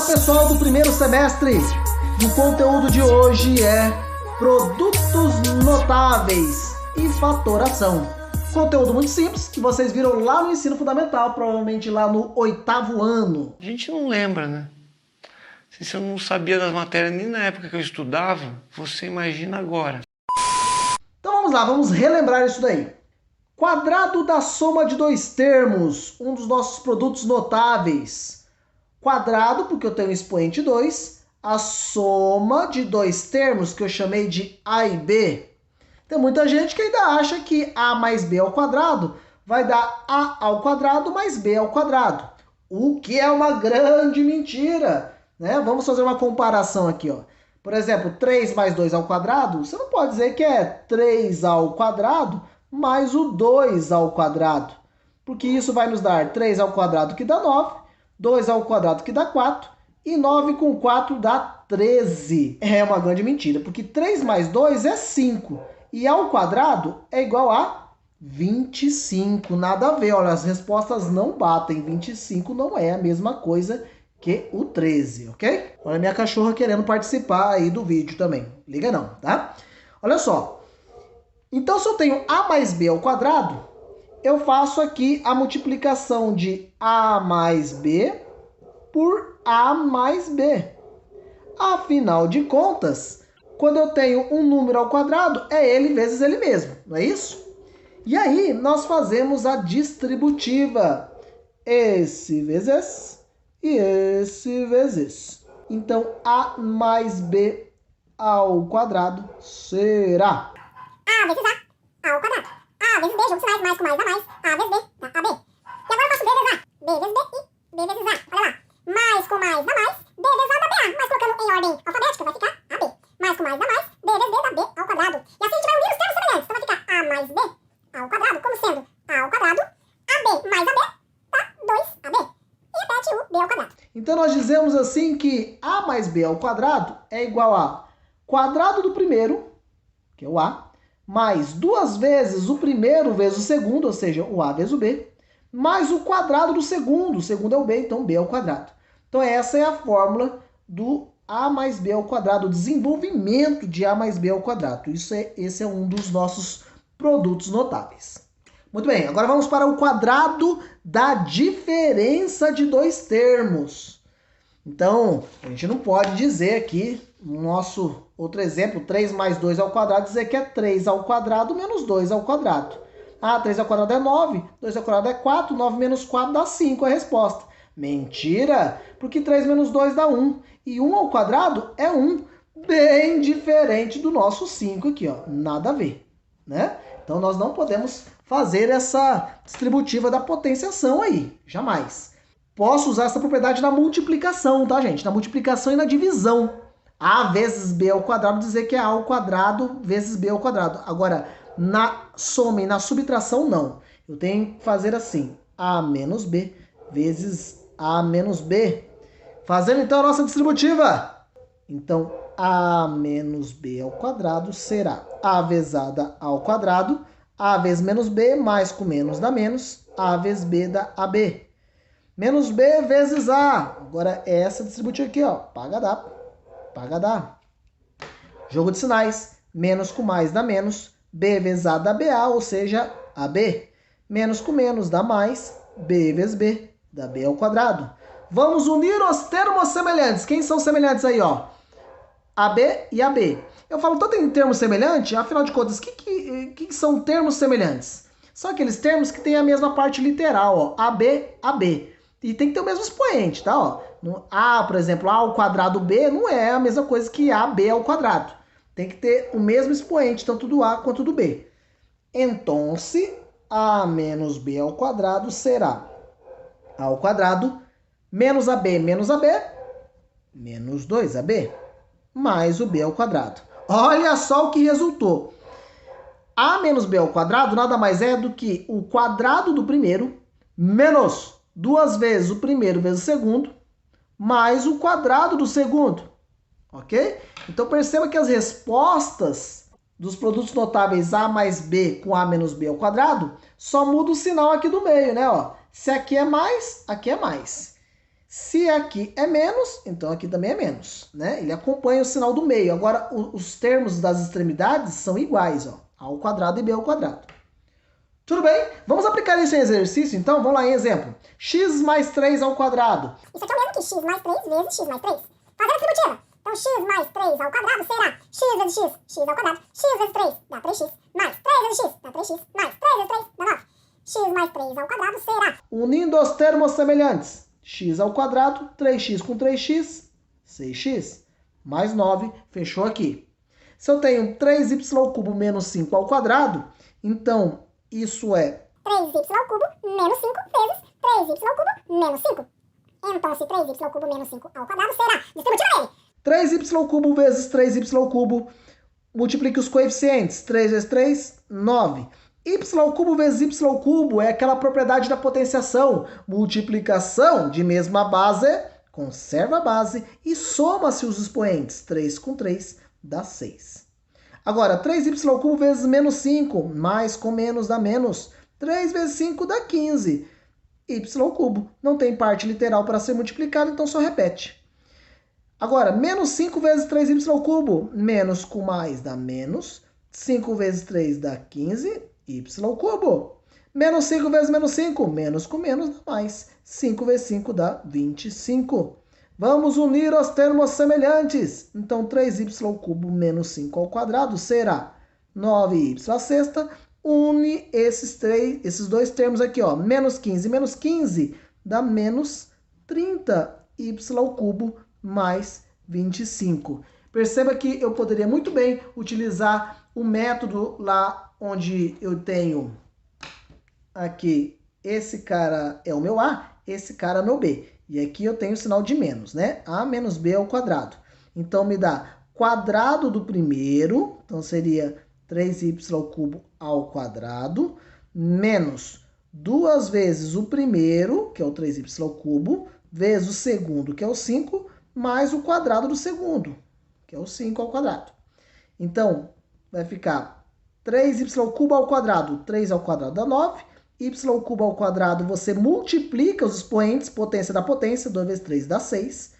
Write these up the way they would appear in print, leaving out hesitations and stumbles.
Olá pessoal do primeiro semestre, e o conteúdo de hoje é produtos notáveis e fatoração. Conteúdo muito simples, que vocês viram lá no ensino fundamental, provavelmente lá no 8º ano. A gente não lembra, né? Se eu não sabia das matérias nem na época que eu estudava, você imagina agora. Então vamos lá, vamos relembrar isso daí. Quadrado da soma de dois termos, um dos nossos produtos notáveis. Quadrado, porque eu tenho um expoente 2, a soma de dois termos que eu chamei de A e B. Tem muita gente que ainda acha que A mais B ao quadrado vai dar A ao quadrado mais B ao quadrado, o que é uma grande mentira, né? Vamos fazer uma comparação aqui, ó. Por exemplo, 3 mais 2 ao quadrado, você não pode dizer que é 3 ao quadrado mais o 2 ao quadrado, porque isso vai nos dar 3 ao quadrado que dá 9, 2 ao quadrado que dá 4, e 9 com 4 dá 13. É uma grande mentira, porque 3 mais 2 é 5, e ao quadrado é igual a 25. Nada a ver, olha, as respostas não batem. 25 não é a mesma coisa que o 13, ok? Olha a minha cachorra querendo participar aí do vídeo também. Liga não, tá? Olha só. Então, se eu tenho A mais B ao quadrado, eu faço aqui a multiplicação de A mais B por A mais B. Afinal de contas, quando eu tenho um número ao quadrado, é ele vezes ele mesmo, não é isso? E aí, nós fazemos a distributiva. Esse vezes e esse vezes. Então, A mais B ao quadrado será... A vezes A ao quadrado. A vezes B, juntos mais, mais com mais dá mais. A vezes B dá AB. E agora eu faço B vezes A. B vezes B e B vezes A. Olha lá. Mais com mais dá mais. B vezes A dá BA. Mas colocando em ordem alfabética vai ficar AB. Mais com mais dá mais. B vezes B dá B ao quadrado. E assim a gente vai unir os termos semelhantes. Então vai ficar A mais B ao quadrado, como sendo A ao quadrado. AB mais AB dá 2AB. E repete o B ao quadrado. Então nós dizemos assim que A mais B ao quadrado é igual a quadrado do primeiro, que é o A, mais duas vezes o primeiro vezes o segundo, ou seja, o A vezes o B, mais o quadrado do segundo. O segundo é o B, então B ao quadrado. Então essa é a fórmula do A mais B ao quadrado, o desenvolvimento de A mais B ao quadrado. Esse é um dos nossos produtos notáveis. Muito bem, agora vamos para o quadrado da diferença de dois termos. Então, a gente não pode dizer aqui, no nosso outro exemplo, 3 mais 2 ao quadrado, dizer que é 3 ao quadrado menos 2 ao quadrado. Ah, 3 ao quadrado é 9, 2 ao quadrado é 4, 9 menos 4 dá 5, a resposta. Mentira, porque 3 menos 2 dá 1, e 1 ao quadrado é 1, bem diferente do nosso 5 aqui, ó, nada a ver, né? Então, nós não podemos fazer essa distributiva da potenciação aí, jamais. Posso usar essa propriedade na multiplicação, tá, gente? Na multiplicação e na divisão. A vezes B ao quadrado dizer que é A ao quadrado vezes B ao quadrado. Agora, na soma e na subtração, não. Eu tenho que fazer assim, A menos B vezes A menos B. Fazendo, então, a nossa distributiva. Então, A menos B ao quadrado será A vezada ao quadrado. A vezes menos B, mais com menos dá menos. A vezes B dá AB. Menos B vezes A. Agora, essa distributiva aqui, ó. Paga dá. Paga dá. Jogo de sinais. Menos com mais dá menos. B vezes A dá BA, ou seja, AB. Menos com menos dá mais. B vezes B dá B ao quadrado. Vamos unir os termos semelhantes. Quem são semelhantes aí, ó? AB e AB. Eu falo tanto em termos semelhantes, afinal de contas, o que são termos semelhantes? São aqueles termos que têm a mesma parte literal, ó. AB, AB. E tem que ter o mesmo expoente, tá? Ó, no A, por exemplo, A ao quadrado B não é a mesma coisa que AB ao quadrado. Tem que ter o mesmo expoente, tanto do A quanto do B. Então, A menos B ao quadrado será A ao quadrado menos AB menos AB menos 2AB mais o B ao quadrado. Olha só o que resultou. A menos B ao quadrado nada mais é do que o quadrado do primeiro menos duas vezes o primeiro vezes o segundo, mais o quadrado do segundo, ok? Então perceba que as respostas dos produtos notáveis A mais B com A menos B ao quadrado, só muda o sinal aqui do meio, né? Ó, se aqui é mais, aqui é mais. Se aqui é menos, então aqui também é menos, né? Ele acompanha o sinal do meio. Agora, os termos das extremidades são iguais, ó. A ao quadrado e b ao quadrado. Tudo bem? Vamos aplicar isso em exercício, então? Vamos lá, em exemplo. X mais 3 ao quadrado. Isso aqui é o mesmo que x mais 3 vezes x mais 3. Fazendo a distributiva. Então, x mais 3 ao quadrado será x vezes x, x ao quadrado. X vezes 3 dá 3x, mais 3 vezes x dá 3x, mais 3 vezes 3 dá 9. X mais 3 ao quadrado será... Unindo os termos semelhantes. X ao quadrado, 3x com 3x, 6x. Mais 9, fechou aqui. Se eu tenho 3y cubo menos 5 ao quadrado, então isso é 3y cubo menos 5 vezes 3y cubo menos 5. Então, se 3y cubo menos 5 ao quadrado será distributiva dele. 3y cubo vezes 3y cubo, multiplique os coeficientes, 3 vezes 3, 9. Y cubo vezes y cubo é aquela propriedade da potenciação, multiplicação de mesma base, conserva a base e soma-se os expoentes, 3 com 3 dá 6. Agora, 3y cubo vezes menos 5, mais com menos dá menos, 3 vezes 5 dá 15. Y cubo não tem parte literal para ser multiplicado, então só repete. Agora, menos 5 vezes 3y cubo, menos com mais dá menos, 5 vezes 3 dá 15, y cubo. Menos 5 vezes menos 5, menos com menos dá mais, 5 vezes 5 dá 25. Vamos unir os termos semelhantes. Então, 3y cubo menos 5 ao quadrado será 9y à sexta. Une esses dois termos aqui, ó. Menos 15 dá menos 30y cubo mais 25. Perceba que eu poderia muito bem utilizar o método lá onde eu tenho aqui, esse cara é o meu A, esse cara é o meu B. E aqui eu tenho o sinal de menos, né? A menos B ao quadrado. Então, me dá quadrado do primeiro, então seria 3y cubo ao quadrado, menos 2 vezes o primeiro, que é o 3y cubo, vezes o segundo, que é o 5, mais o quadrado do segundo, que é o 5 ao quadrado. Então, vai ficar 3y cubo ao quadrado, 3 ao quadrado dá 9, y cubo ao quadrado, você multiplica os expoentes, potência da potência, 2 vezes 3 dá 6,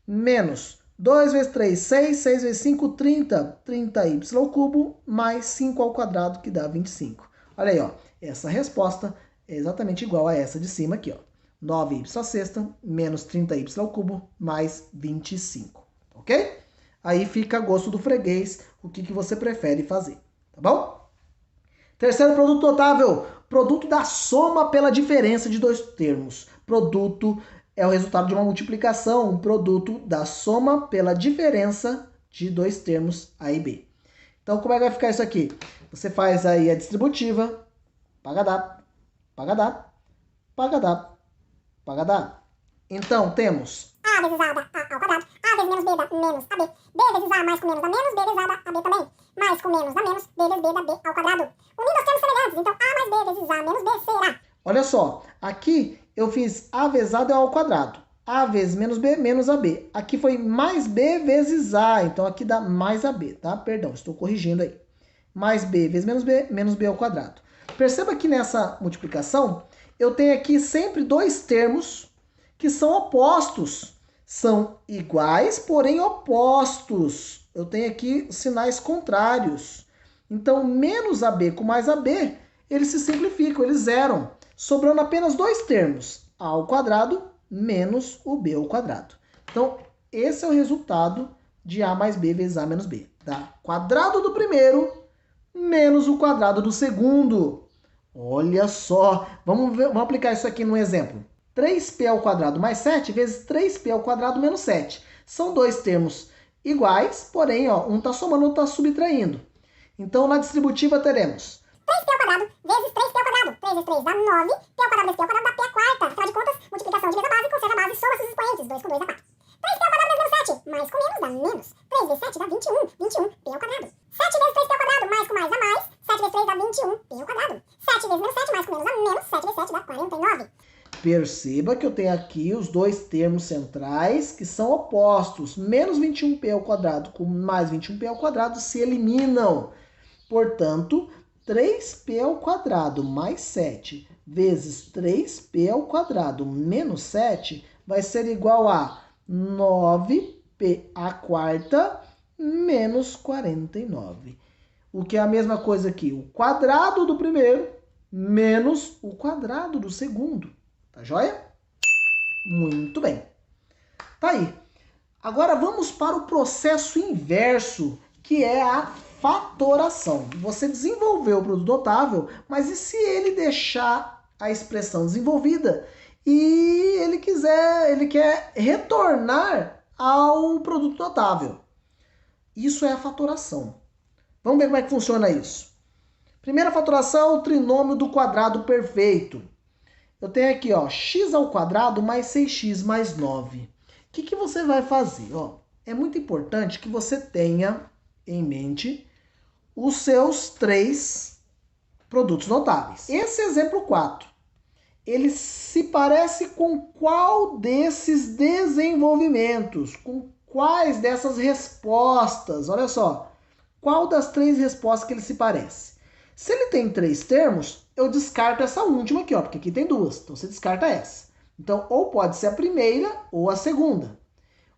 menos 2 vezes 3, 6, 6 vezes 5, 30, 30y cubo, mais 5 ao quadrado, que dá 25. Olha aí, ó, essa resposta é exatamente igual a essa de cima aqui, ó. 9y à sexta, menos 30y cubo, mais 25, ok? Aí fica a gosto do freguês, o que você prefere fazer, tá bom? Terceiro produto notável, produto da soma pela diferença de dois termos. Produto é o resultado de uma multiplicação, um produto da soma pela diferença de dois termos A e B. Então, como é que vai ficar isso aqui? Você faz aí a distributiva, pagadá, pagadá, pagadá, pagadá. Então, temos A vezes A dá A ao quadrado, A vezes menos B dá menos AB, B vezes A mais com menos dá menos, B vezes A dá AB também, mais com menos dá menos, B vezes B dá B ao quadrado. Unindo os termos semelhantes, então A mais B vezes A menos B será. Olha só, aqui eu fiz A vezes A deu ao quadrado. A vezes menos B, menos AB. Aqui foi mais B vezes A, então aqui dá mais AB, tá? Perdão, estou corrigindo aí. Mais B vezes menos B ao quadrado. Perceba que nessa multiplicação, eu tenho aqui sempre dois termos que são opostos. São iguais, porém opostos. Eu tenho aqui sinais contrários. Então, menos AB com mais AB, eles se simplificam, eles zeram. Sobrando apenas dois termos, A ao quadrado menos o B ao quadrado. Então, esse é o resultado de A mais B vezes A menos B. Dá quadrado do primeiro menos o quadrado do segundo. Olha só, vamos aplicar isso aqui num exemplo. 3p ao quadrado mais 7 vezes 3p ao quadrado menos 7. São dois termos iguais, porém, ó, um está somando, outro está subtraindo. Então, na distributiva teremos 3p ao quadrado vezes 3p ao quadrado. 3 vezes 3 dá 9, p ao quadrado vezes p ao quadrado dá p à quarta. Afinal de contas, multiplicação de mesma base, conserva a base, soma seus expoentes. 2 com 2 dá 4. 3p ao quadrado vezes menos 7, mais com menos dá menos. 3 vezes 7 dá 21, 21p ao quadrado. 7 vezes 3p ao quadrado, mais com mais dá mais. 7 vezes 3 dá 21p ao quadrado. 7 vezes menos 7, mais com menos dá menos. 7 vezes 7 dá 49. Perceba que eu tenho aqui os dois termos centrais que são opostos. Menos 21p ao quadrado com mais 21p ao quadrado se eliminam. Portanto, 3p ao quadrado mais 7 vezes 3p ao quadrado menos 7 vai ser igual a 9p à quarta menos 49. O que é a mesma coisa aqui, o quadrado do primeiro menos o quadrado do segundo. Tá joia? Muito bem. Tá aí. Agora vamos para o processo inverso, que é a fatoração. Você desenvolveu o produto notável, mas e se ele deixar a expressão desenvolvida e ele quer retornar ao produto notável? Isso é a fatoração. Vamos ver como é que funciona isso. Primeira fatoração, o trinômio do quadrado perfeito. Eu tenho aqui, ó, x ao quadrado mais 6x mais 9. O que você vai fazer? Ó, é muito importante que você tenha em mente os seus 3 produtos notáveis. Esse exemplo 4, ele se parece com qual desses desenvolvimentos? Com quais dessas respostas? Olha só, qual das 3 respostas que ele se parece? Se ele tem 3 termos, eu descarto essa última aqui, ó, porque aqui tem 2, então você descarta essa. Então, ou pode ser a primeira ou a segunda.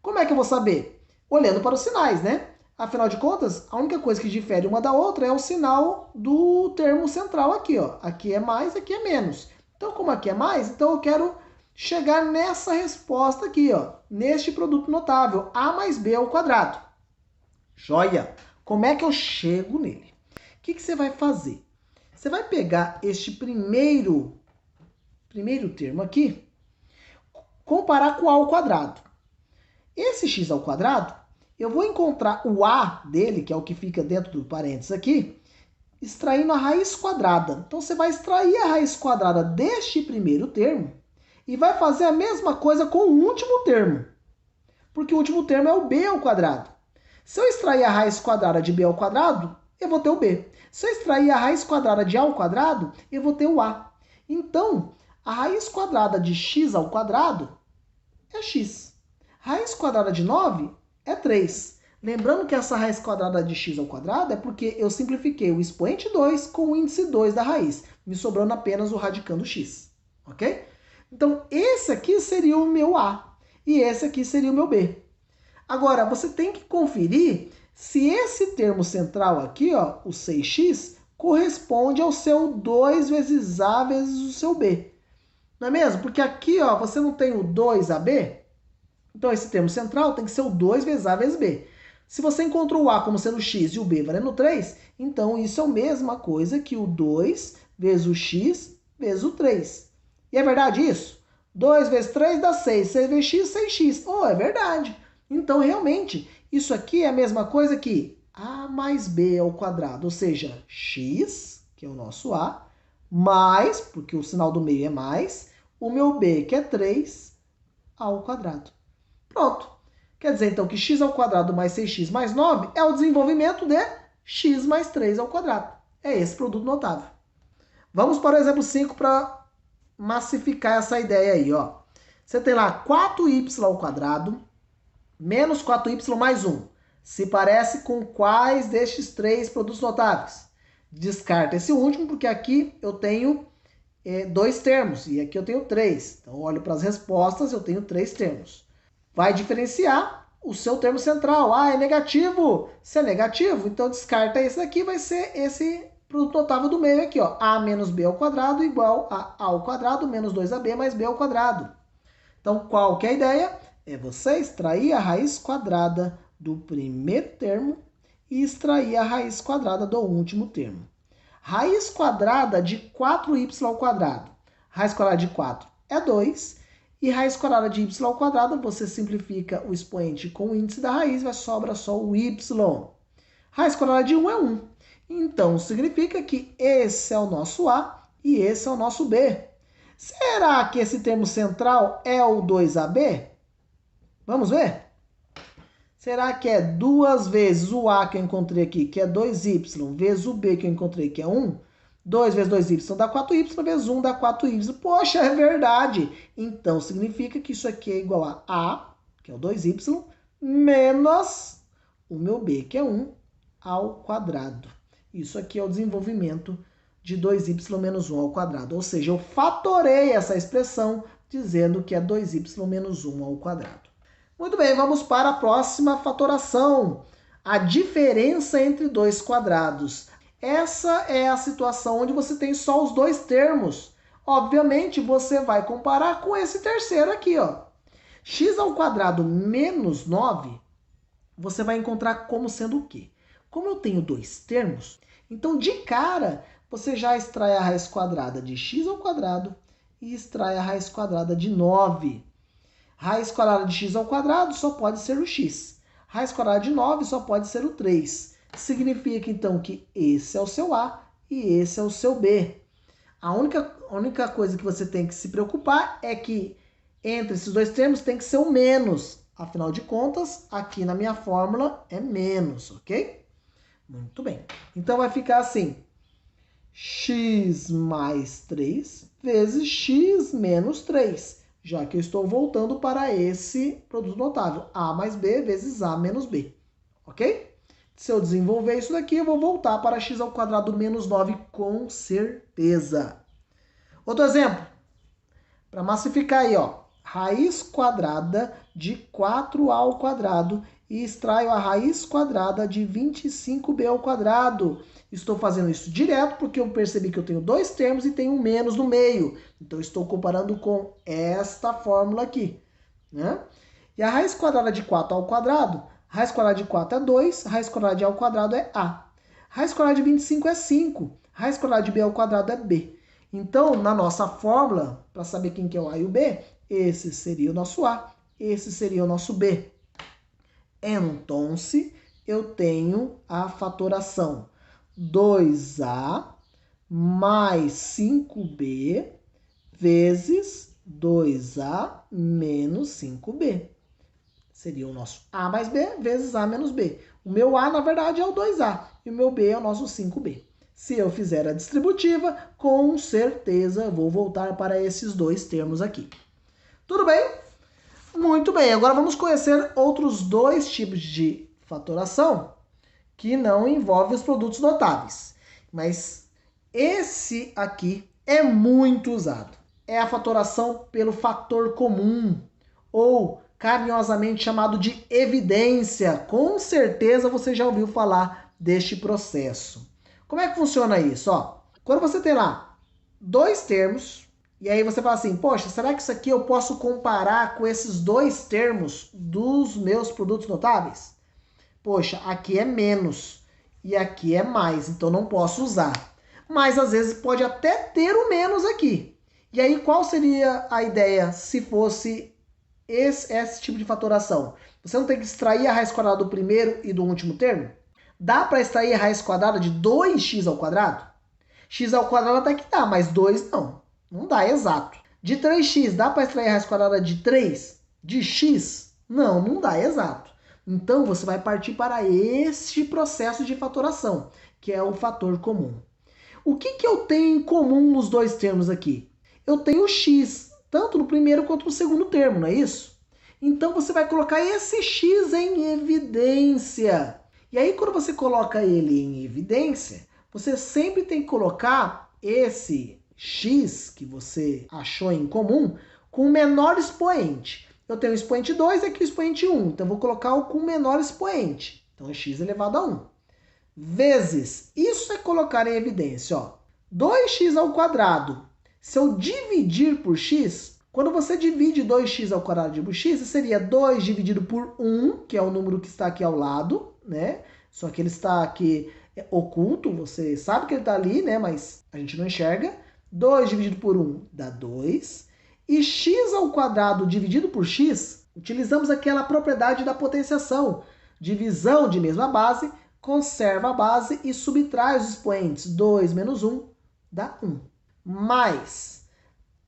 Como é que eu vou saber? Olhando para os sinais, né? Afinal de contas, a única coisa que difere uma da outra é o sinal do termo central aqui, ó. Aqui é mais, aqui é menos. Então, como aqui é mais, então eu quero chegar nessa resposta aqui, ó. Neste produto notável, a mais b ao quadrado. Joia! Como é que eu chego nele? O que você vai fazer? Você vai pegar este primeiro termo aqui, comparar com a ao quadrado. Esse x ao quadrado, eu vou encontrar o a dele, que é o que fica dentro do parênteses aqui, extraindo a raiz quadrada. Então, você vai extrair a raiz quadrada deste primeiro termo e vai fazer a mesma coisa com o último termo. Porque o último termo é o b ao quadrado. Se eu extrair a raiz quadrada de b ao quadrado, eu vou ter o b. Se eu extrair a raiz quadrada de a ao quadrado, eu vou ter o a. Então, a raiz quadrada de x ao quadrado é x. Raiz quadrada de 9 é 3. Lembrando que essa raiz quadrada de x ao quadrado é porque eu simplifiquei o expoente 2 com o índice 2 da raiz, me sobrando apenas o radicando x. Ok? Então, esse aqui seria o meu a e esse aqui seria o meu b. Agora, você tem que conferir se esse termo central aqui, ó, o 6x, corresponde ao seu 2 vezes a vezes o seu b. Não é mesmo? Porque aqui, ó, você não tem o 2ab, então esse termo central tem que ser o 2 vezes a vezes b. Se você encontrou o a como sendo x e o b valendo 3, então isso é a mesma coisa que o 2 vezes o x vezes o 3. E é verdade isso? 2 vezes 3 dá 6, 6 vezes x, 6x. Oh, é verdade. Então, realmente, isso aqui é a mesma coisa que a mais b ao quadrado, ou seja, x, que é o nosso a, mais, porque o sinal do meio é mais, o meu b, que é 3, ao quadrado. Pronto. Quer dizer, então, que x ao quadrado mais 6x mais 9 é o desenvolvimento de x mais 3 ao quadrado. É esse produto notável. Vamos para o exemplo 5 para massificar essa ideia aí, ó. Você tem lá 4y ao quadrado menos 4y mais 1. Se parece com quais destes 3 produtos notáveis? Descarta esse último, porque aqui eu tenho 2 termos e aqui eu tenho 3. Então, olho para as respostas, eu tenho 3 termos. Vai diferenciar o seu termo central. Ah, é negativo. Se é negativo, então descarta esse daqui, vai ser esse produto notável do meio aqui, ó. A menos b ao quadrado igual a ao quadrado menos 2ab mais b ao quadrado. Então, qual que é a ideia? É você extrair a raiz quadrada do primeiro termo e extrair a raiz quadrada do último termo. Raiz quadrada de 4y ao quadrado. Raiz quadrada de 4 é 2. E raiz quadrada de y ao quadrado, você simplifica o expoente com o índice da raiz, vai sobrar só o y. Raiz quadrada de 1 é 1. Então, significa que esse é o nosso a e esse é o nosso b. Será que esse termo central é o 2ab? Vamos ver? Será que é 2 vezes o a que eu encontrei aqui, que é 2y, vezes o b que eu encontrei, que é 1? 2 vezes 2y dá 4y, vezes 1 dá 4y. Poxa, é verdade! Então, significa que isso aqui é igual a, que é o 2y, menos o meu b, que é 1, ao quadrado. Isso aqui é o desenvolvimento de 2y menos 1 ao quadrado. Ou seja, eu fatorei essa expressão dizendo que é 2y menos 1 ao quadrado. Muito bem, vamos para a próxima fatoração. A diferença entre dois quadrados. Essa é a situação onde você tem só os dois termos. Obviamente, você vai comparar com esse terceiro aqui, ó. X ao quadrado menos 9, você vai encontrar como sendo o quê? Como eu tenho dois termos, então de cara você já extrai a raiz quadrada de x ao quadrado e extrai a raiz quadrada de 9. Raiz quadrada de x ao quadrado só pode ser o x. Raiz quadrada de 9 só pode ser o 3. Significa então que esse é o seu A e esse é o seu B. A única coisa que você tem que se preocupar é que entre esses dois termos tem que ser o menos. Afinal de contas, aqui na minha fórmula é menos, ok? Muito bem. Então vai ficar assim. X mais 3 vezes x menos 3. Já que eu estou voltando para esse produto notável. A mais B vezes A menos B. Ok? Se eu desenvolver isso daqui, eu vou voltar para x ao quadrado menos 9 com certeza. Outro exemplo. Para massificar aí, ó. Raiz quadrada de 4a ao quadrado e extraio a raiz quadrada de 25b ao quadrado. Estou fazendo isso direto porque eu percebi que eu tenho dois termos e tenho um menos no meio. Então, estou comparando com esta fórmula aqui, né? E a raiz quadrada de 4 ao quadrado, raiz quadrada de 4 é 2, raiz quadrada de a ao quadrado é a. Raiz quadrada de 25 é 5, raiz quadrada de b ao quadrado é b. Então, na nossa fórmula, para saber quem que é o a e o b, esse seria o nosso A, esse seria o nosso B. Então, eu tenho a fatoração 2A mais 5B vezes 2A menos 5B. Seria o nosso A mais B vezes A menos B. O meu A, na verdade, é o 2A e o meu B é o nosso 5B. Se eu fizer a distributiva, com certeza eu vou voltar para esses dois termos aqui. Tudo bem? Muito bem. Agora vamos conhecer outros dois tipos de fatoração que não envolvem os produtos notáveis. Mas esse aqui é muito usado. É a fatoração pelo fator comum, ou carinhosamente chamado de evidência. Com certeza você já ouviu falar deste processo. Como é que funciona isso? Ó, quando você tem lá dois termos, e aí você fala assim, poxa, será que isso aqui eu posso comparar com esses dois termos dos meus produtos notáveis? Poxa, aqui é menos e aqui é mais, então não posso usar. Mas às vezes pode até ter o menos aqui. E aí qual seria a ideia se fosse esse tipo de fatoração? Você não tem que extrair a raiz quadrada do primeiro e do último termo? Dá para extrair a raiz quadrada de 2x ao quadrado? X ao quadrado até que dá, mas 2 não. Não dá exato. De 3x, dá para extrair a raiz quadrada de 3? De x? Não, não dá exato. Então, você vai partir para este processo de fatoração, que é o fator comum. O que eu tenho em comum nos dois termos aqui? Eu tenho x, tanto no primeiro quanto no segundo termo, não é isso? Então, você vai colocar esse x em evidência. E aí, quando você coloca ele em evidência, você sempre tem que colocar esse x que você achou em comum com o menor expoente. Eu tenho o expoente 2 e aqui o expoente 1. Então, eu vou colocar o com o menor expoente. Então, x elevado a 1. Vezes, isso é colocar em evidência, ó. 2x ao quadrado. Se eu dividir por x, quando você divide 2x ao quadrado por x, seria 2 dividido por 1, que é o número que está aqui ao lado, né? Só que ele está aqui oculto, você sabe que ele está ali, né? Mas a gente não enxerga. 2 dividido por 1 dá 2. E x ao quadrado dividido por x, utilizamos aquela propriedade da potenciação. Divisão de mesma base, conserva a base e subtrai os expoentes. 2 menos 1 dá 1. Mais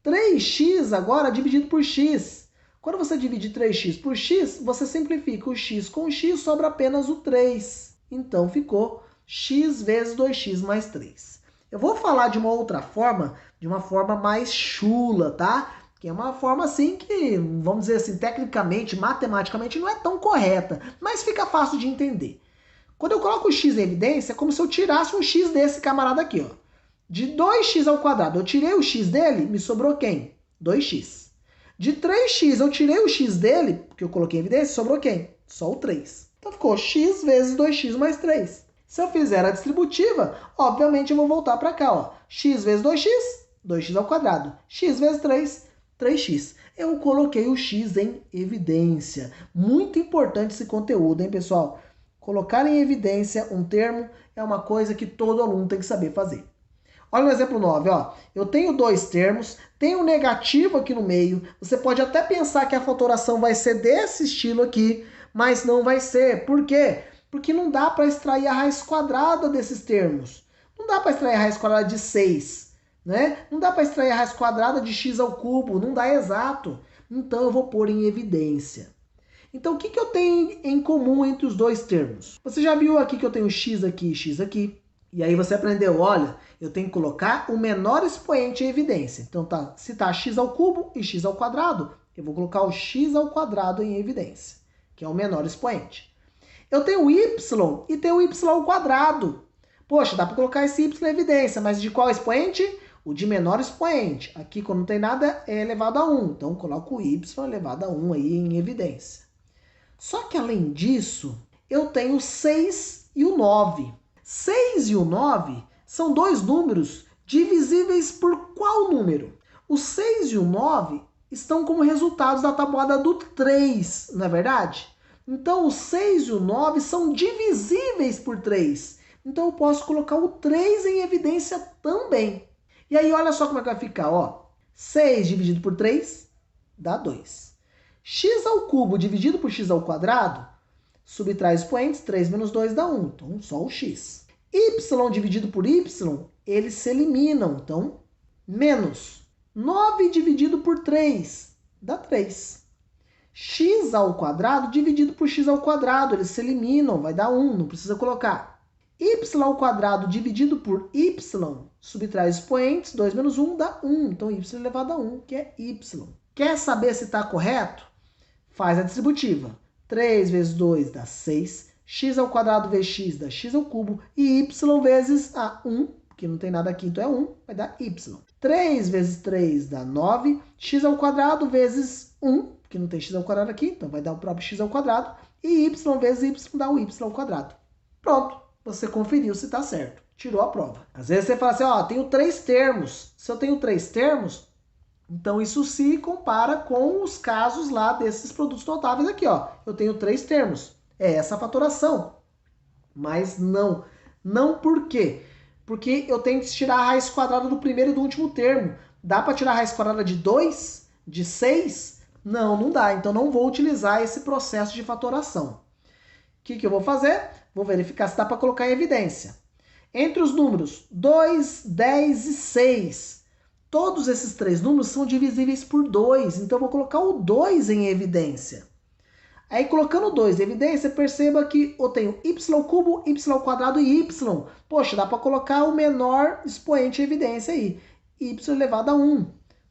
3x agora dividido por x. Quando você divide 3x por x, você simplifica o x com x, sobra apenas o 3. Então ficou x vezes 2x mais 3. Eu vou falar de uma outra forma, de uma forma mais chula, tá? Que é uma forma assim que, vamos dizer assim, tecnicamente, matematicamente não é tão correta, mas fica fácil de entender. Quando eu coloco o x em evidência, é como se eu tirasse um x desse camarada aqui, ó. De 2x ao quadrado, eu tirei o x dele, me sobrou quem? 2x. De 3x, eu tirei o x dele, porque eu coloquei em evidência, sobrou quem? Só o 3. Então ficou x vezes 2x mais 3. Se eu fizer a distributiva, obviamente eu vou voltar para cá, ó. X vezes 2x, 2x ao quadrado. X vezes 3, 3x. Eu coloquei o x em evidência. Muito importante esse conteúdo, hein, pessoal? Colocar em evidência um termo é uma coisa que todo aluno tem que saber fazer. Olha no exemplo 9, ó. Eu tenho dois termos, tenho um negativo aqui no meio. Você pode até pensar que a fatoração vai ser desse estilo aqui, mas não vai ser. Por quê? Porque não dá para extrair a raiz quadrada desses termos. Não dá para extrair a raiz quadrada de 6, né? Não dá para extrair a raiz quadrada de x ao cubo, não dá exato. Então eu vou pôr em evidência. Então o que eu tenho em comum entre os dois termos? Você já viu aqui que eu tenho x aqui e x aqui. E aí você aprendeu, olha, eu tenho que colocar o menor expoente em evidência. Então, se tá x ao cubo e x ao quadrado, eu vou colocar o x ao quadrado em evidência, que é o menor expoente. Eu tenho y e tenho y ao quadrado. Poxa, dá para colocar esse y em evidência, mas de qual expoente? O de menor expoente. Aqui, quando não tem nada, é elevado a 1. Então, coloco o y elevado a 1 aí em evidência. Só que, além disso, eu tenho o 6 e o 9. 6 e o 9 são dois números divisíveis por qual número? O 6 e o 9 estão como resultados da tabuada do 3, não é verdade? Então, o 6 e o 9 são divisíveis por 3. Então, eu posso colocar o 3 em evidência também. E aí, olha só como é que vai ficar, ó. 6 dividido por 3 dá 2. X ao cubo dividido por x ao quadrado, subtrai expoentes, 3 menos 2 dá 1. Então, só o x. Y dividido por y, eles se eliminam. Então, menos 9 dividido por 3 dá 3. X ao quadrado dividido por x ao quadrado, eles se eliminam, vai dar 1, não precisa colocar. Y ao quadrado dividido por y, subtrai expoentes, 2 menos 1 dá 1. Então, y elevado a 1, que é y. Quer saber se está correto? Faz a distributiva. 3 vezes 2 dá 6. X ao quadrado vezes x dá x ao cubo. E y vezes 1, que não tem nada aqui, então é 1, vai dar y. 3 vezes 3 dá 9. X ao quadrado vezes 1, que não tem x ao quadrado aqui, então vai dar o próprio x ao quadrado. E y vezes y dá o y ao quadrado. Pronto, você conferiu se está certo. Tirou a prova. Às vezes você fala assim, ó, tenho 3 termos. Se eu tenho 3 termos, então isso se compara com os casos lá desses produtos notáveis aqui, ó. Eu tenho 3 termos. É essa a fatoração. Mas não. Não por quê? Porque eu tenho que tirar a raiz quadrada do primeiro e do último termo. Dá para tirar a raiz quadrada de 2? De 6? Não, não dá. Então não vou utilizar esse processo de fatoração. O que eu vou fazer? Vou verificar se dá para colocar em evidência. Entre os números 2, 10 e 6, todos esses 3 números são divisíveis por 2. Então eu vou colocar o 2 em evidência. Aí, colocando o 2 em evidência, perceba que eu tenho y ao cubo, y ao quadrado e y. Poxa, dá para colocar o menor expoente em evidência aí. Y elevado a 1.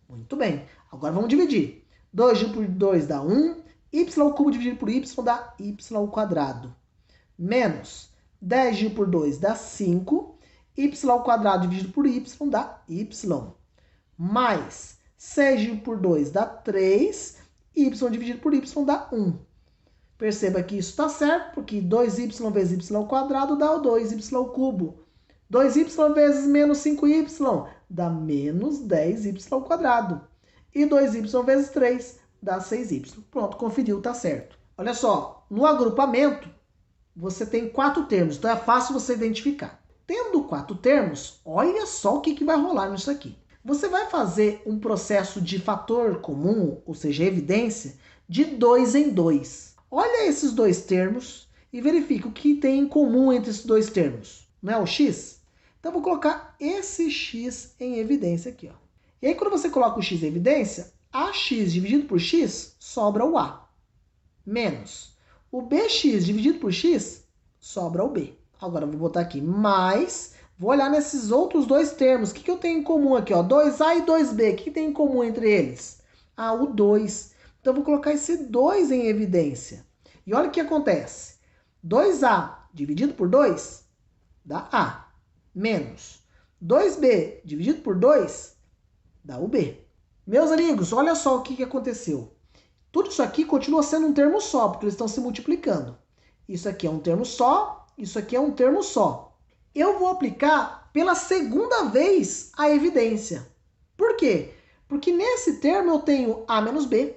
Muito bem. Agora vamos dividir. 2 dividido por 2 dá 1. Y ao cubo dividido por y dá y ao quadrado. Menos 10 dividido por 2 dá 5. Y ao quadrado dividido por y dá y. Mais 6 dividido por 2 dá 3. Y dividido por y dá 1. Perceba que isso está certo, porque 2y vezes y ao quadrado dá o 2y ao cubo. 2y vezes menos 5y dá menos 10y ao quadrado. E 2y vezes 3 dá 6y. Pronto, conferiu, está certo. Olha só, no agrupamento, você tem 4 termos, então é fácil você identificar. Tendo 4 termos, olha só o que vai rolar nisso aqui. Você vai fazer um processo de fator comum, ou seja, evidência, de 2 em 2. Olha esses 2 termos e verifica o que tem em comum entre esses 2 termos. Não é o x? Então, eu vou colocar esse x em evidência aqui, ó. E aí, quando você coloca o x em evidência, ax dividido por x sobra o a. Menos o bx dividido por x sobra o b. Agora, eu vou botar aqui mais, vou olhar nesses outros 2 termos. O que eu tenho em comum aqui, ó? 2a e 2b. O que tem em comum entre eles? Ah, o 2. Então, eu vou colocar esse 2 em evidência. E olha o que acontece. 2a dividido por 2 dá a. Menos 2b dividido por 2 dá o b. Meus amigos, olha só o que aconteceu. Tudo isso aqui continua sendo um termo só, porque eles estão se multiplicando. Isso aqui é um termo só, isso aqui é um termo só. Eu vou aplicar pela segunda vez a evidência. Por quê? Porque nesse termo eu tenho A menos B,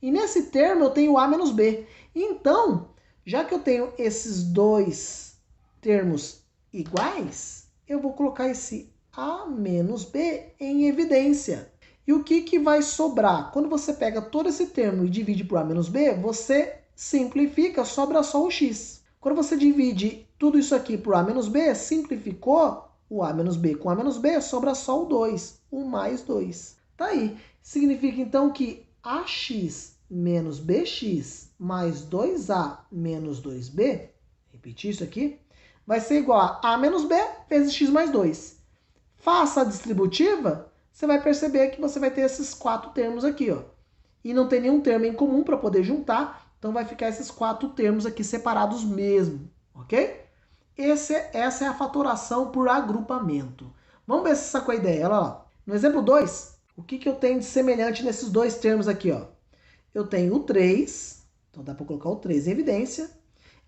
e nesse termo eu tenho A menos B. Então, já que eu tenho esses dois termos iguais, eu vou colocar esse A menos B em evidência. E o que vai sobrar? Quando você pega todo esse termo e divide por A menos B, você simplifica, sobra só o X. Quando você divide tudo isso aqui por A menos B, simplificou o A menos B com A menos B, sobra só o 2, o mais 2. Tá aí. Significa então que AX menos BX mais 2A menos 2B, repetir isso aqui, vai ser igual a menos B vezes X mais 2. Faça a distributiva, você vai perceber que você vai ter esses 4 termos aqui, ó. E não tem nenhum termo em comum para poder juntar, então vai ficar esses 4 termos aqui separados mesmo, ok? Essa é a fatoração por agrupamento. Vamos ver se você sacou a ideia. Olha lá. No exemplo 2, o que eu tenho de semelhante nesses dois termos aqui, ó? Eu tenho o 3, então dá para colocar o 3 em evidência.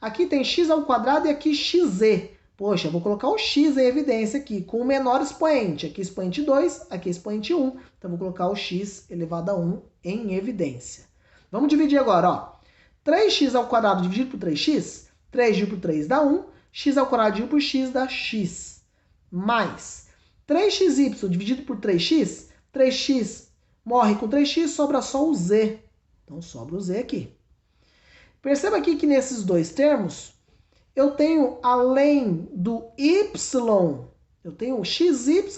Aqui tem x ao quadrado e aqui xz. Poxa, eu vou colocar o x em evidência aqui, com o menor expoente. Aqui expoente 2, aqui expoente 1. Então, vou colocar o x elevado a 1 em evidência. Vamos dividir agora, ó. 3x ao quadrado dividido por 3x, 3 dividido por 3 dá 1. X ao quadrado dividido por x dá x. Mais 3xy dividido por 3x, 3x morre com 3x, sobra só o z. Então, sobra o z aqui. Perceba aqui que nesses dois termos, eu tenho, além do y, eu tenho xy e yz.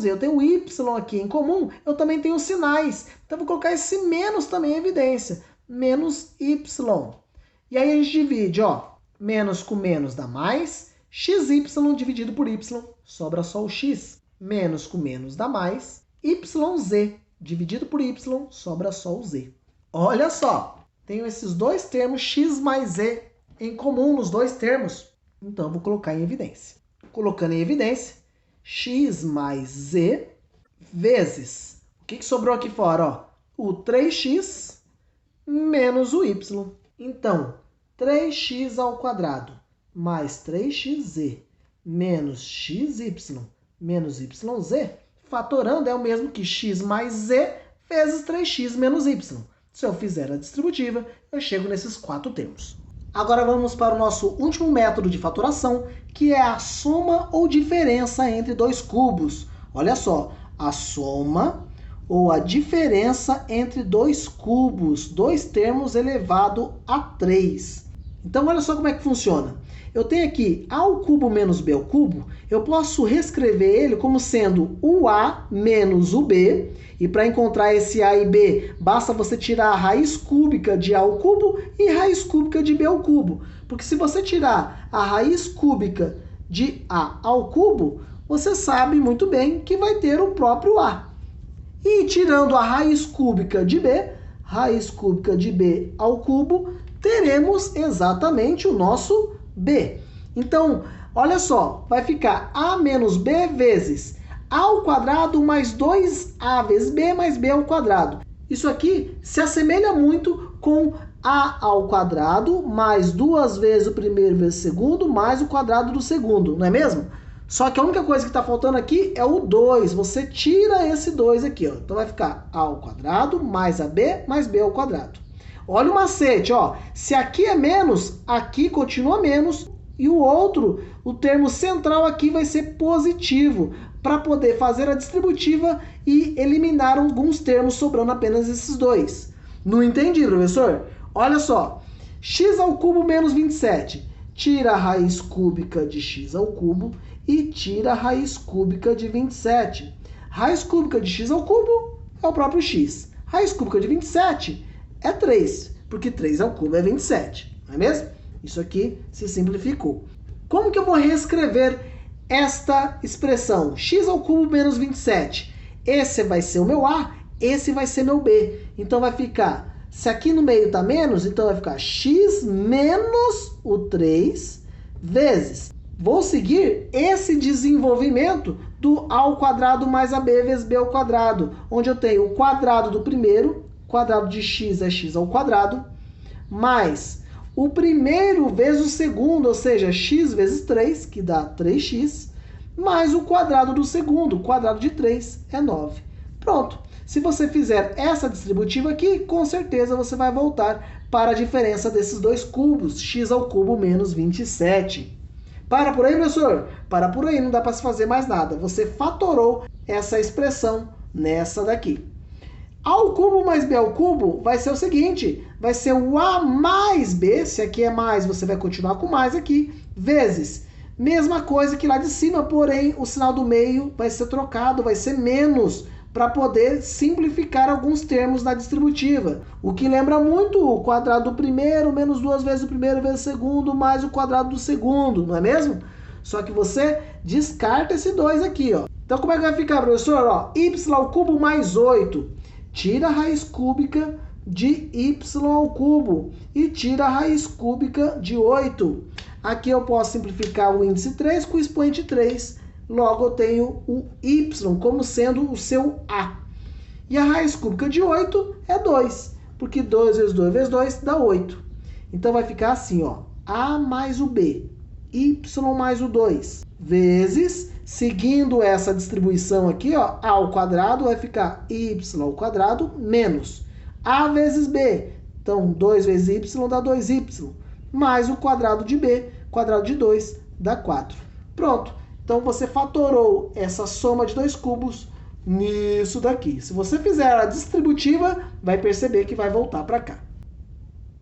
Eu tenho o y aqui em comum, eu também tenho sinais. Então, vou colocar esse menos também em evidência. Menos y. E aí, a gente divide, ó. Menos com menos dá mais. Xy dividido por y, sobra só o x. Menos com menos dá mais. YZ dividido por y, sobra só o z. Olha só, tenho esses dois termos x mais z em comum nos dois termos. Então, vou colocar em evidência. Colocando em evidência, x mais z vezes... O que sobrou aqui fora? Ó? O 3x menos o y. Então, 3x ao quadrado mais 3xz menos xy menos yz, fatorando é o mesmo que x mais z vezes 3x menos y. Se eu fizer a distributiva, eu chego nesses 4 termos. Agora vamos para o nosso último método de fatoração, que é a soma ou diferença entre dois cubos. Olha só, a soma ou a diferença entre dois cubos, dois termos elevado a 3. Então, olha só como é que funciona. Eu tenho aqui A ao cubo menos B ao cubo, eu posso reescrever ele como sendo o A menos o B, e para encontrar esse A e B, basta você tirar a raiz cúbica de A ao cubo e raiz cúbica de B ao cubo. Porque se você tirar a raiz cúbica de A ao cubo, você sabe muito bem que vai ter o próprio A. E tirando a raiz cúbica de B ao cubo, teremos exatamente o nosso B. Então, olha só, vai ficar A menos B vezes A ao quadrado mais 2A vezes B mais B ao quadrado. Isso aqui se assemelha muito com A ao quadrado mais 2 vezes o primeiro vezes o segundo mais o quadrado do segundo, não é mesmo? Só que a única coisa que está faltando aqui é o 2. Você tira esse 2 aqui, ó. Então vai ficar A ao quadrado mais AB mais B ao quadrado. Olha o macete, ó. Se aqui é menos, aqui continua menos. E o outro, o termo central aqui vai ser positivo, para poder fazer a distributiva e eliminar alguns termos, sobrando apenas esses dois. Não entendi, professor? Olha só. X ao cubo menos 27. Tira a raiz cúbica de x ao cubo e tira a raiz cúbica de 27. Raiz cúbica de x ao cubo é o próprio x. Raiz cúbica de 27 é 3, porque 3 ao cubo é 27, não é mesmo? Isso aqui se simplificou. Como que eu vou reescrever esta expressão? X ao cubo menos 27. Esse vai ser o meu A, esse vai ser meu B. Então vai ficar, se aqui no meio está menos, então vai ficar x menos o 3 vezes vou seguir esse desenvolvimento do A ao quadrado mais AB vezes B ao quadrado, onde eu tenho o quadrado do primeiro, quadrado de x é x ao quadrado, mais o primeiro vezes o segundo, ou seja, x vezes 3, que dá 3x, mais o quadrado do segundo, o quadrado de 3 é 9. Pronto. Se você fizer essa distributiva aqui, com certeza você vai voltar para a diferença desses dois cubos, x ao cubo menos 27. Para por aí, professor? Para por aí, não dá para se fazer mais nada. Você fatorou essa expressão nessa daqui. A ao cubo mais b ao cubo vai ser o seguinte, vai ser o a mais b, se aqui é mais, você vai continuar com mais aqui, vezes, mesma coisa que lá de cima, porém o sinal do meio vai ser trocado, vai ser menos, para poder simplificar alguns termos na distributiva. O que lembra muito o quadrado do primeiro, menos 2 vezes o primeiro vezes o segundo, mais o quadrado do segundo, não é mesmo? Só que você descarta esse 2 aqui, ó. Então como é que vai ficar, professor? Ó, y ao cubo mais 8. Tira a raiz cúbica de y ao cubo e tira a raiz cúbica de 8. Aqui eu posso simplificar o índice 3 com o expoente 3. Logo eu tenho o y como sendo o seu a. E a raiz cúbica de 8 é 2, porque 2 vezes 2 vezes 2 dá 8. Então vai ficar assim, ó, a mais o b, y mais o 2, vezes, seguindo essa distribuição aqui, ó, a ao quadrado vai ficar y ao quadrado menos a vezes b. Então, 2 vezes y dá 2y, mais o quadrado de b, quadrado de 2 dá 4. Pronto. Então, você fatorou essa soma de dois cubos nisso daqui. Se você fizer a distributiva, vai perceber que vai voltar para cá.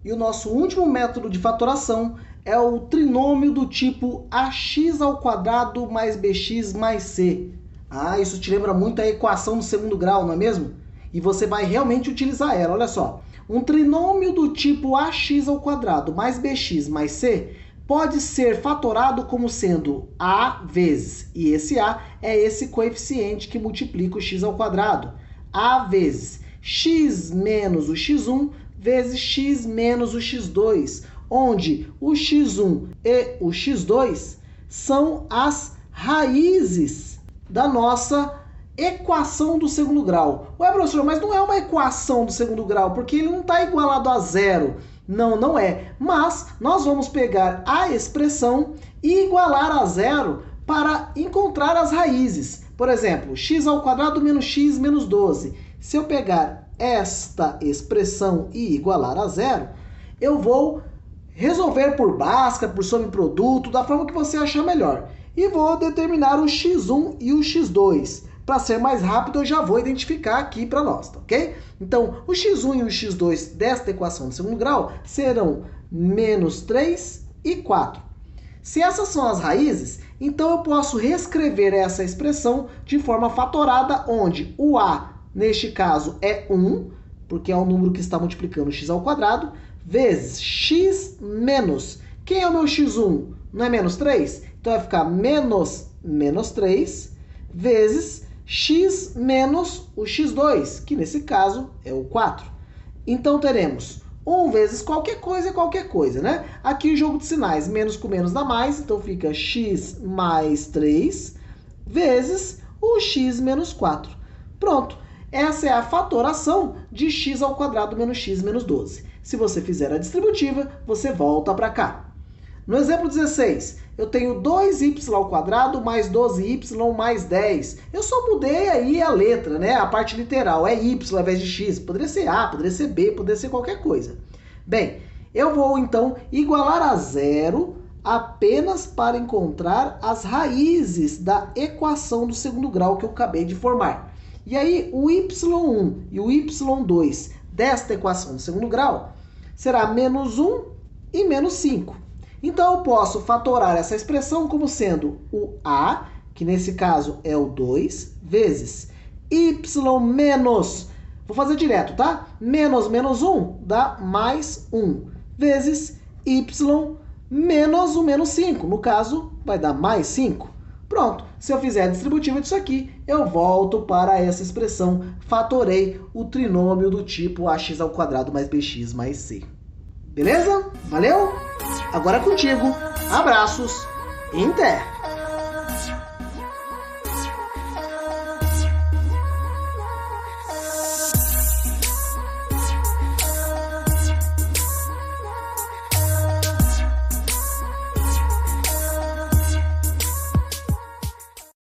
E o nosso último método de fatoração é o trinômio do tipo ax ao quadrado mais bx mais c. Ah, isso te lembra muito a equação do segundo grau, não é mesmo? E você vai realmente utilizar ela, olha só. Um trinômio do tipo ax ao quadrado mais bx mais c pode ser fatorado como sendo a vezes, e esse a é esse coeficiente que multiplica o x ao quadrado, a vezes x menos o x1 vezes x menos o x2, onde o x1 e o x2 são as raízes da nossa equação do segundo grau. Ué, professor, mas não é uma equação do segundo grau, porque ele não está igualado a zero. Não, não é. Mas nós vamos pegar a expressão e igualar a zero para encontrar as raízes. Por exemplo, x ao quadrado menos x menos 12. Se eu pegar esta expressão e igualar a zero, eu vou resolver por Bhaskara, por subproduto, da forma que você achar melhor. E vou determinar o x1 e o x2. Para ser mais rápido, eu já vou identificar aqui para nós, tá ok? Então, o x1 e o x2 desta equação de segundo grau serão menos 3 e 4. Se essas são as raízes, então eu posso reescrever essa expressão de forma fatorada, onde o a, neste caso, é 1, porque é o número que está multiplicando x ao quadrado, vezes x menos. Quem é o meu x1? Não é menos 3? Então vai ficar menos 3 vezes x menos o x2, que nesse caso é o 4. Então teremos 1 vezes qualquer coisa é qualquer coisa, né? Aqui o jogo de sinais, menos com menos dá mais, então fica x mais 3 vezes o x menos 4. Pronto, essa é a fatoração de x ao quadrado menos x menos 12. Se você fizer a distributiva, você volta para cá. No exemplo 16, eu tenho 2y ao quadrado mais 12y mais 10. Eu só mudei aí a letra, né? A parte literal é y ao invés de x. Poderia ser a, poderia ser b, poderia ser qualquer coisa. Bem, eu vou então igualar a zero apenas para encontrar as raízes da equação do segundo grau que eu acabei de formar. E aí, o y1 e o y2 desta equação do segundo grau será menos 1 e menos 5. Então, eu posso fatorar essa expressão como sendo o a, que nesse caso é o 2, vezes y menos, vou fazer direto, tá? Menos 1 dá mais 1, vezes y menos o menos 5. No caso, vai dar mais 5. Pronto, se eu fizer a distributiva disso aqui, eu volto para essa expressão, fatorei o trinômio do tipo ax ao quadrado mais bx mais c. Beleza? Valeu? Agora é contigo. Abraços Inter.